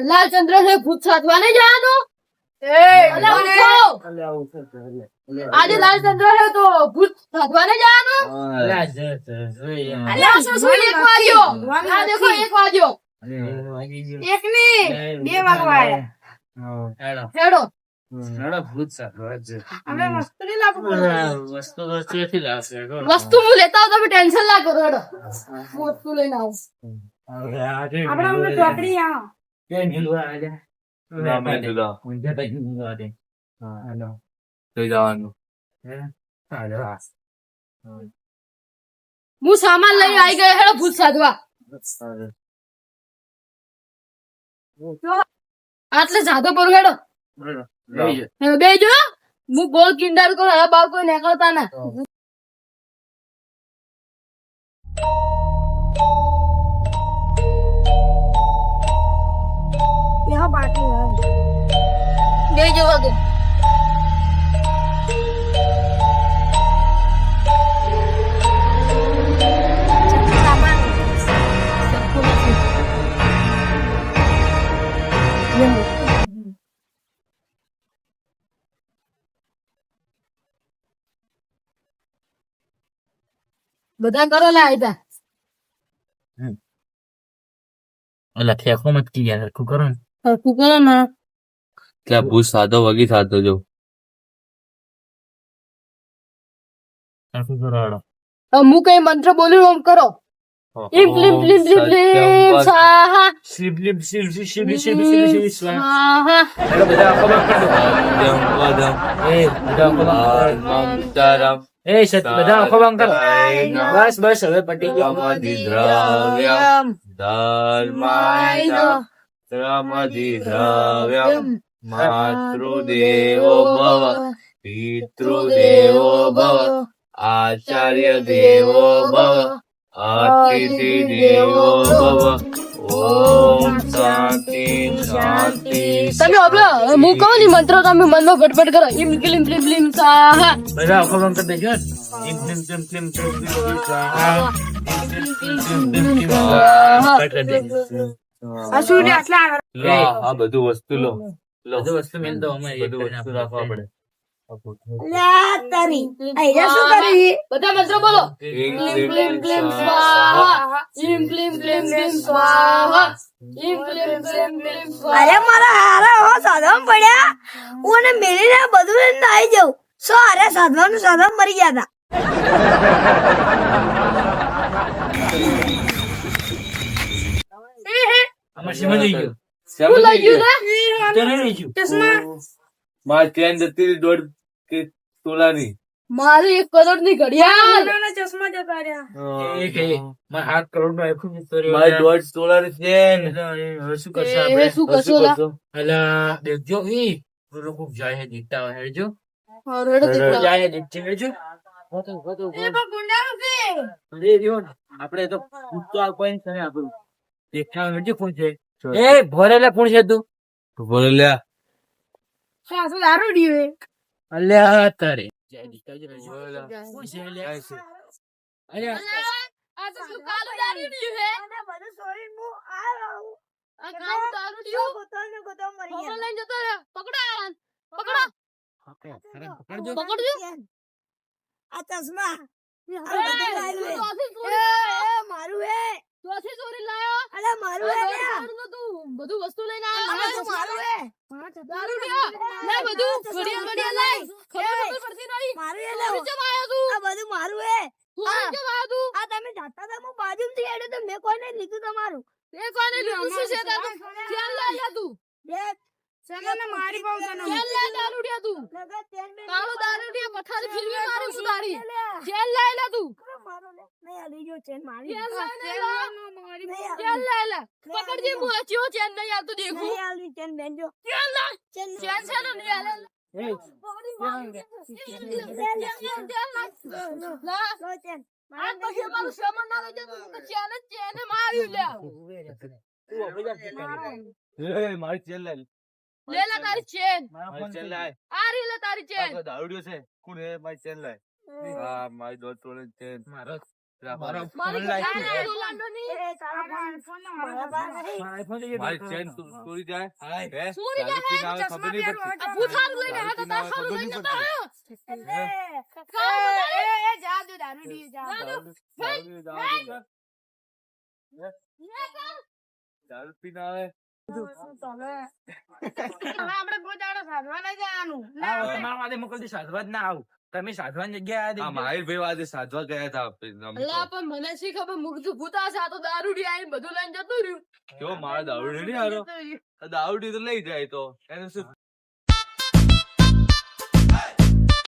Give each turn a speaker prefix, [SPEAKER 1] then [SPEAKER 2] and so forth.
[SPEAKER 1] લાલચંદ્ર છે ભૂત સાધવા નહીં જવાનું. આજે લાલચંદ્ર છે તો ભૂત સાધવા નહીં જવાનું. શું 1 વાગ્યો? આ દેખો 1 વાગ્યો. 1 ની 2 વાગવા આયા. હેડો વસ્તુ હું લેતા આવું, તમે ટેન્શન ના કરો. હેડો હું વસ્તુ લઈને આવું. હું સામાન લઈને આવી ગયો. હેડો ભૂત સાધવા. આટલે જાદો પર હેડો બેજો. હું ગોલ કિંડર કરો. હવે બાર કોઈ નીકળતા ના. બેજો વગર બધા કરો લા આયતા.
[SPEAKER 2] અલા ઠેકો મત કી યાર, હરખું કરો ને.
[SPEAKER 1] હરખું કરો ને.
[SPEAKER 3] ત્યાં ભૂત સાધો વગી સાધો જો
[SPEAKER 2] હરખું કરો હાડો.
[SPEAKER 1] હું કઈ મંત્ર બોલ્યું આમ કરો. ઇમ પ્લિમ પ્લિમ પ્લિમ પ્લિમ સ્વાહા
[SPEAKER 2] શિબલિમ શિબલિમ શિબલિમ શિબલિમ
[SPEAKER 1] સ્વાહા.
[SPEAKER 2] હેડો બધા આખો બંધ કરી દો. એ બધા આખો બંધ કરો. એ સત બધા આખો બંધ કરો. બસ બસ હવે પટી ગયો.
[SPEAKER 3] દ્રવ્યમ ધર્માય દ્રવ્યમ માતૃદેવો ભવ પિતૃદેવો ભવ આચાર્ય દેવો ભવ અતિથિ દેવો ભવ. ઓમ શાંતિ શાંતિ.
[SPEAKER 1] તમે હવે હું કહું ને મંત્ર તમે મનમાં ફટફટ કરો. ઇમ ક્લીમ પ્લિમ પ્લિમ સ્વાહા.
[SPEAKER 2] બધા આખો બંધ કરી દેજો. ઇમ પ્લિમ પ્લિમ પ્લિમ પ્લિમ પ્લિમ સ્વાહા. ઇમ પ્લિમ પ્લિમ પ્લિમ પ્લિમ સ્વાહા. કરી દેજો.
[SPEAKER 1] આ શું રે આટલા
[SPEAKER 3] લો આ બધું વસ્તુ લો
[SPEAKER 2] બધું વસ્તુ મેલ દો. અમે એક
[SPEAKER 3] બધું વસ્તુ રાખવા પડે.
[SPEAKER 1] બધા મંત્ર બોલો.
[SPEAKER 3] ઇમ
[SPEAKER 1] ક્લીમ પ્લિમ પ્લિમ સ્વાહા. ઇમ ક્લીમ પ્લિમ પ્લિમ સ્વાહા. ઇમ ક્લીમ પ્લિમ પ્લિમ સ્વાહા.
[SPEAKER 4] અરે મારા હારા હો સાધવા પડ્યા. હું એને મેળીને બધું લઈને આવી જાઉં. સો અરે સાધવાનું સાધવા મરી ગયા હતા.
[SPEAKER 2] અમાર સીમા લઈ ગયો.
[SPEAKER 1] શું લઈ ગયું રે?
[SPEAKER 2] તો નહીં લઈ ગયું.
[SPEAKER 3] મારી ચેન જતી રહી 1.5 તોલાની.
[SPEAKER 1] મારી 1 કરોડ ની ઘડિયાળ.
[SPEAKER 4] ચશ્મા જતા રહ્યા.
[SPEAKER 2] એ કે માર 7 કરોડ નો આઈફોન જતો રહ્યો.
[SPEAKER 3] મારી 1.5 તોલાની ચેન.
[SPEAKER 2] હવે શું કરશે
[SPEAKER 1] એ
[SPEAKER 2] આપણે?
[SPEAKER 1] શું કરશો લા?
[SPEAKER 2] અલા દેખજો ઈ લોકો જાય છે જીતતા હોય હેડજો.
[SPEAKER 1] હારું હેડો દીકરા.
[SPEAKER 2] જાય જીતશે હેડજો.
[SPEAKER 4] એ પણ ગુંડાનું છે.
[SPEAKER 2] અરે રહ્યો ને આપણે તો પૂછતો આ કોઈ નહીં કરે આપણું. દેખાવ હેડજો કોણ છે? એ ભરેલા કોણ છે તું?
[SPEAKER 3] બોલે લ્યા
[SPEAKER 4] સાસુ દારૂ ડીવે.
[SPEAKER 2] અલ્યા તારે જય દીકરા જય કોણ છે અલ્યા? અરે
[SPEAKER 1] આ તો શું કાલું દારૂ ડીયું હે?
[SPEAKER 4] અને બધું છોડીને હું આવ્યો.
[SPEAKER 1] આ કાલું દારૂ ડીયું
[SPEAKER 4] ગોતોને ગોતો મરી
[SPEAKER 1] પકડ
[SPEAKER 4] ગયા.
[SPEAKER 1] લઈને જતો રે. પકડો આને. પકડો.
[SPEAKER 2] પકડજો.
[SPEAKER 1] પકડજો.
[SPEAKER 4] આ ચશ્મા
[SPEAKER 1] એ,
[SPEAKER 4] આ બધું લાવ્યું
[SPEAKER 1] તું
[SPEAKER 4] હે.
[SPEAKER 1] ચોથી ચોરી-
[SPEAKER 4] એ મારું હે.
[SPEAKER 1] ચોથી ચોરી લાયો.
[SPEAKER 4] અરે મારું હે લ્યા.
[SPEAKER 1] દારૂ નું તું બધું વસ્તુ લઈને આવ્યો.
[SPEAKER 4] આ મારું હે.
[SPEAKER 1] દારૂ ડીયો. લે બધું ઘડિયાળ બડિયાળ લઈ. ખબર નથી પડતી નહીં.
[SPEAKER 4] મારું હે
[SPEAKER 1] ચોરી
[SPEAKER 4] લ્યા.
[SPEAKER 1] ચમ આયો તું?
[SPEAKER 4] આ બધું મારું હે.
[SPEAKER 1] ચોરી ચમ આયો તું?
[SPEAKER 4] આ તમે જાતા હતા હું બાજુમાંથી હેડ્યો તો મેં કોઈને લીધું તમારું.
[SPEAKER 1] એ કોને લીધું શું છે તારું? ચેન લઈ લે તું.
[SPEAKER 4] દેખ ચલો મારી પાઉં તને.
[SPEAKER 1] ચેન લે દારૂ ડીયો તું.
[SPEAKER 4] લગા તેલ બે
[SPEAKER 1] કાળો દારૂ ડીયો પથારી ફિરવી મારું છું તારી.
[SPEAKER 4] લ્યા.
[SPEAKER 1] ચેન લઈ લે તું.
[SPEAKER 4] મારો લે. નહીં આ લીજો ચેન મારી.
[SPEAKER 1] ચેન લઈ લે.
[SPEAKER 4] નહીં આ-
[SPEAKER 1] ચેન લઈ લે. પકડજે હું હચ્યો ચેન નહીં આવતું દેખું.
[SPEAKER 4] નહીં આલી ચેન બેનજો.
[SPEAKER 1] ચેન લે.
[SPEAKER 4] ચેન
[SPEAKER 1] ચેન છે ને નહીં આલે.
[SPEAKER 2] એ
[SPEAKER 1] લા.
[SPEAKER 4] લો ચેન.
[SPEAKER 1] આ પછી મારું સામાન ના લઈ જતો તો ચેન જ ચેને માર્યું લે.
[SPEAKER 3] મારી ચેન લે
[SPEAKER 1] લે લે તારી ચેન.
[SPEAKER 3] મારી ચેન લાય
[SPEAKER 1] આ રી લે તારી ચેન.
[SPEAKER 3] દારૂડિયો છે કોણ હે મારી ચેન લાય હા મારી 1.5 તોલાની ચેન
[SPEAKER 2] મારો
[SPEAKER 3] મારો
[SPEAKER 2] ફોન
[SPEAKER 1] મારી
[SPEAKER 2] લાગી
[SPEAKER 1] આ રોલાન્ડો ની
[SPEAKER 4] એ તારા ફોન નો મારા પાસે નહીં.
[SPEAKER 2] આઈફોન જોઈએ
[SPEAKER 3] મારી ચેન ચોરી જાય
[SPEAKER 2] હાય.
[SPEAKER 3] હે?
[SPEAKER 1] ચોરી જાય?
[SPEAKER 3] દારૂ પીને આવે ખબર નહીં પડતી.
[SPEAKER 1] આ ભૂથારું લઈને આવ્યા તો તાર સારું લઈને જતા રહ્યો.
[SPEAKER 4] એ જા દે દારૂડી જા.
[SPEAKER 3] દારૂ પીને આવે
[SPEAKER 4] હવે આપણે ગોદાડો સાધવા નહીં જવાનું.
[SPEAKER 2] આવો, તમારા માટે મોકલતી સાધવા જ ના આવું. તમે સાધવાની જગ્યાએ આ
[SPEAKER 3] આ
[SPEAKER 2] દેજો.
[SPEAKER 3] માહિર ભાઈ આજે સાધવા ગયા હતા આપણે.
[SPEAKER 1] અલા પણ મને શી ખબર મુકતું ભૂતા છે આ તો દારૂડી આવીને બધું લઈને જતું રહ્યું
[SPEAKER 3] કેવો મારો દારૂડી નહીં હારો
[SPEAKER 1] જતું રહ્યું.
[SPEAKER 3] દારૂડી તો લઈ જાય તો એને શું